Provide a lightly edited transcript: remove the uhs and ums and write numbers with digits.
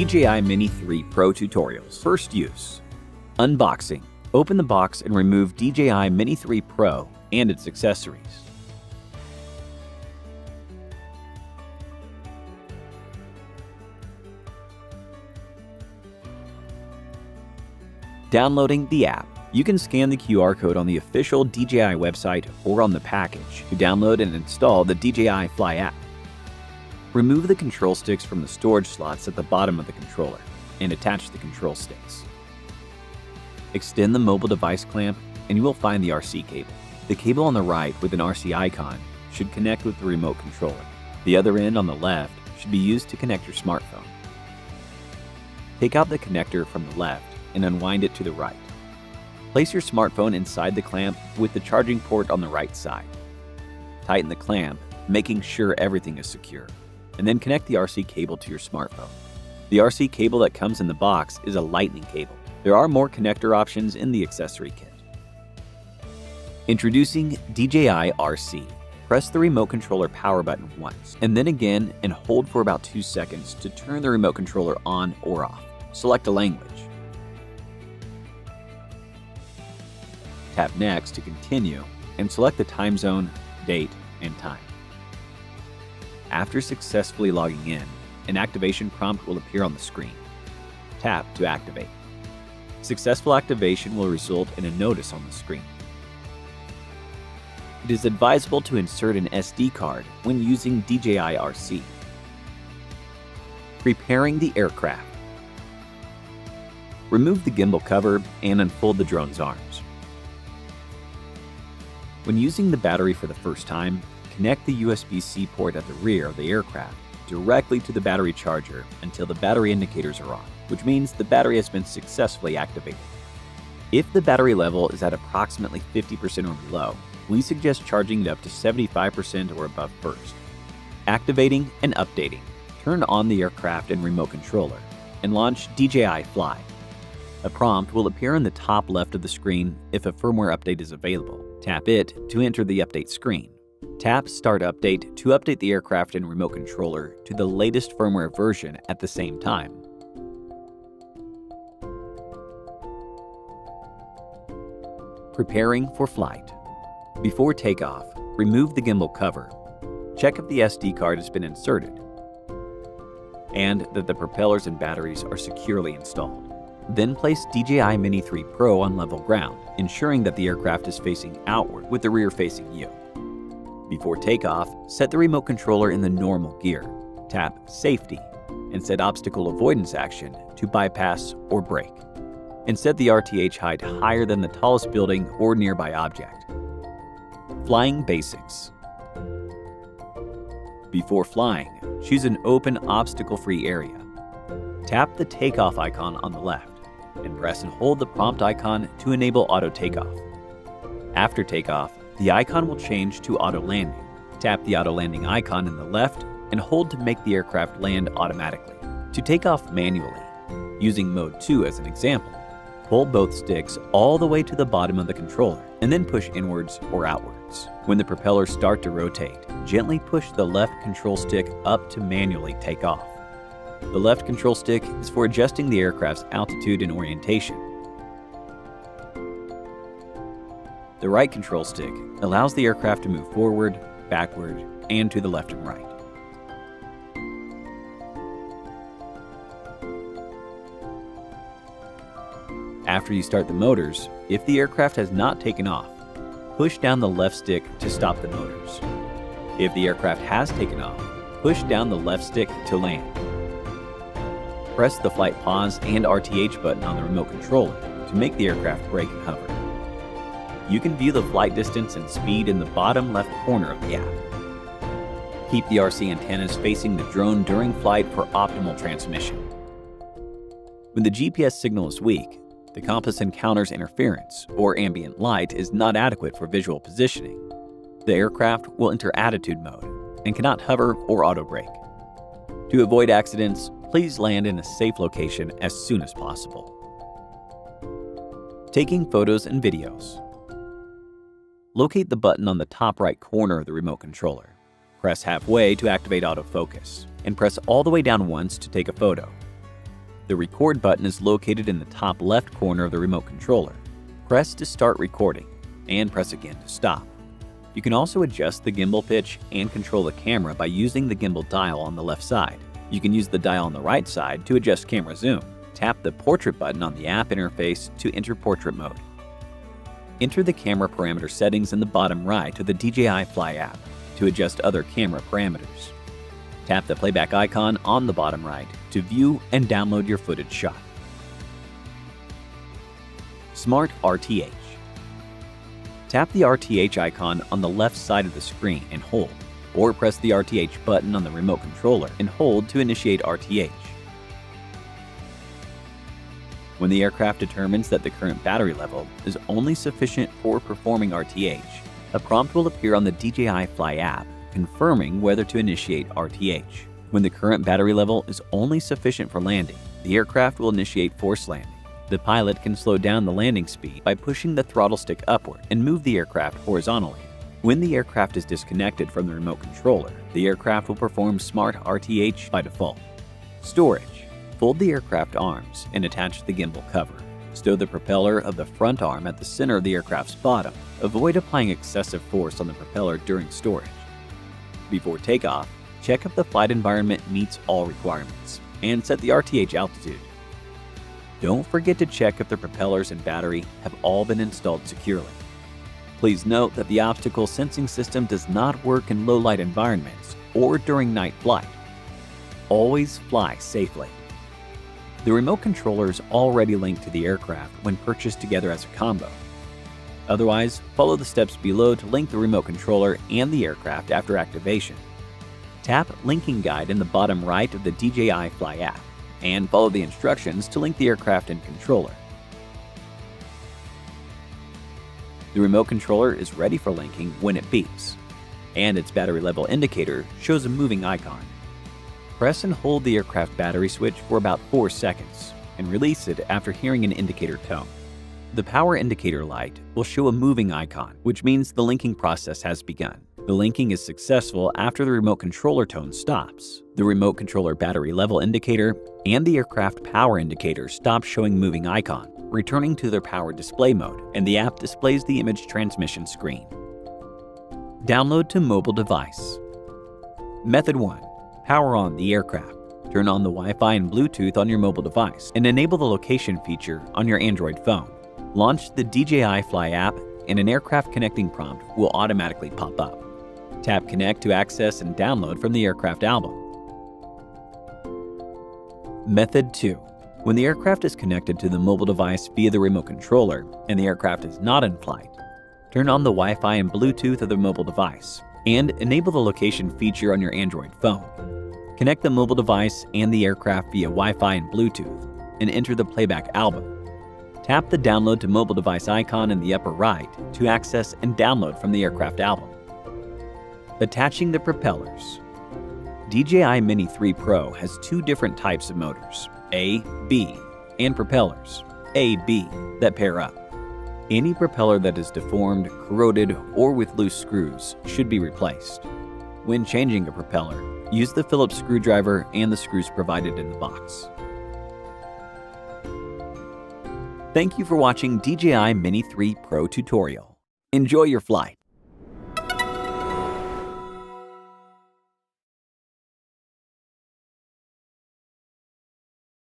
DJI Mini 3 Pro Tutorials. First use. Unboxing. Open the box and remove DJI Mini 3 Pro and its accessories. Downloading the app. You can scan the QR code on the official DJI website or on the package to download and install the DJI Fly app. Remove the control sticks from the storage slots at the bottom of the controller and attach the control sticks. Extend the mobile device clamp and you will find the RC cable. The cable on the right with an RC icon should connect with the remote controller. The other end on the left should be used to connect your smartphone. Take out the connector from the left and unwind it to the right. Place your smartphone inside the clamp with the charging port on the right side. Tighten the clamp, making sure everything is secure, and then connect the RC cable to your smartphone. The RC cable that comes in the box is a lightning cable. There are more connector options in the accessory kit. Introducing DJI RC. Press the remote controller power button once, and then again and hold for about 2 seconds to turn the remote controller on or off. Select a language. Tap Next to continue and select the time zone, date, and time. After successfully logging in, an activation prompt will appear on the screen. Tap to activate. Successful activation will result in a notice on the screen. It is advisable to insert an SD card when using DJI RC. Preparing the aircraft. Remove the gimbal cover and unfold the drone's arms. When using the battery for the first time, connect the USB-C port at the rear of the aircraft directly to the battery charger until the battery indicators are on, which means the battery has been successfully activated. If the battery level is at approximately 50% or below, we suggest charging it up to 75% or above first. Activating and updating. Turn on the aircraft and remote controller and launch DJI Fly. A prompt will appear in the top left of the screen if a firmware update is available. Tap it to enter the update screen. Tap Start Update to update the aircraft and remote controller to the latest firmware version at the same time. Preparing for flight. Before takeoff, remove the gimbal cover. Check if the SD card has been inserted and that the propellers and batteries are securely installed. Then place DJI Mini 3 Pro on level ground, ensuring that the aircraft is facing outward with the rear facing you. Before takeoff, set the remote controller in the normal gear. Tap Safety and set Obstacle Avoidance Action to bypass or brake. And set the RTH height higher than the tallest building or nearby object. Flying Basics. Before flying, choose an open, obstacle-free area. Tap the takeoff icon on the left and press and hold the prompt icon to enable auto takeoff. After takeoff, the icon will change to auto landing. Tap the auto landing icon in the left and hold to make the aircraft land automatically. To take off manually, using mode 2 as an example, pull both sticks all the way to the bottom of the controller and then push inwards or outwards. When the propellers start to rotate, gently push the left control stick up to manually take off. The left control stick is for adjusting the aircraft's altitude and orientation. The right control stick allows the aircraft to move forward, backward, and to the left and right. After you start the motors, if the aircraft has not taken off, push down the left stick to stop the motors. If the aircraft has taken off, push down the left stick to land. Press the flight pause and RTH button on the remote controller to make the aircraft brake and hover. You can view the flight distance and speed in the bottom left corner of the app. Keep the RC antennas facing the drone during flight for optimal transmission. When the GPS signal is weak, the compass encounters interference or ambient light is not adequate for visual positioning. The aircraft will enter attitude mode and cannot hover or auto brake. To avoid accidents, please land in a safe location as soon as possible. Taking photos and videos. Locate the button on the top right corner of the remote controller. Press halfway to activate autofocus, and press all the way down once to take a photo. The record button is located in the top left corner of the remote controller. Press to start recording, and press again to stop. You can also adjust the gimbal pitch and control the camera by using the gimbal dial on the left side. You can use the dial on the right side to adjust camera zoom. Tap the portrait button on the app interface to enter portrait mode. Enter the camera parameter settings in the bottom right of the DJI Fly app to adjust other camera parameters. Tap the playback icon on the bottom right to view and download your footage shot. Smart RTH. Tap the RTH icon on the left side of the screen and hold, or press the RTH button on the remote controller and hold to initiate RTH. When the aircraft determines that the current battery level is only sufficient for performing RTH, a prompt will appear on the DJI Fly app confirming whether to initiate RTH. When the current battery level is only sufficient for landing, the aircraft will initiate forced landing. The pilot can slow down the landing speed by pushing the throttle stick upward and move the aircraft horizontally. When the aircraft is disconnected from the remote controller, the aircraft will perform Smart RTH by default. Storage. Fold the aircraft arms and attach the gimbal cover. Stow the propeller of the front arm at the center of the aircraft's bottom. Avoid applying excessive force on the propeller during storage. Before takeoff, check if the flight environment meets all requirements and set the RTH altitude. Don't forget to check if the propellers and battery have all been installed securely. Please note that the obstacle sensing system does not work in low-light environments or during night flight. Always fly safely. The remote controller is already linked to the aircraft when purchased together as a combo. Otherwise, follow the steps below to link the remote controller and the aircraft after activation. Tap Linking Guide in the bottom right of the DJI Fly app and follow the instructions to link the aircraft and controller. The remote controller is ready for linking when it beeps, and its battery level indicator shows a moving icon. Press and hold the aircraft battery switch for about 4 seconds and release it after hearing an indicator tone. The power indicator light will show a moving icon, which means the linking process has begun. The linking is successful after the remote controller tone stops. The remote controller battery level indicator and the aircraft power indicator stop showing moving icon, returning to their power display mode, and the app displays the image transmission screen. Download to mobile device. Method 1. Power on the aircraft. Turn on the Wi-Fi and Bluetooth on your mobile device and enable the location feature on your Android phone. Launch the DJI Fly app and an aircraft connecting prompt will automatically pop up. Tap Connect to access and download from the aircraft album. Method 2. When the aircraft is connected to the mobile device via the remote controller and the aircraft is not in flight, turn on the Wi-Fi and Bluetooth of the mobile device and enable the location feature on your Android phone. Connect the mobile device and the aircraft via Wi-Fi and Bluetooth and enter the playback album. Tap the Download to Mobile Device icon in the upper right to access and download from the aircraft album. Attaching the propellers. DJI MINI 3 Pro has 2 different types of motors, A, B, and propellers, A, B, that pair up. Any propeller that is deformed, corroded, or with loose screws should be replaced. When changing a propeller, use the Phillips screwdriver and the screws provided in the box. Thank you for watching DJI MINI 3 Pro tutorial. Enjoy your flight.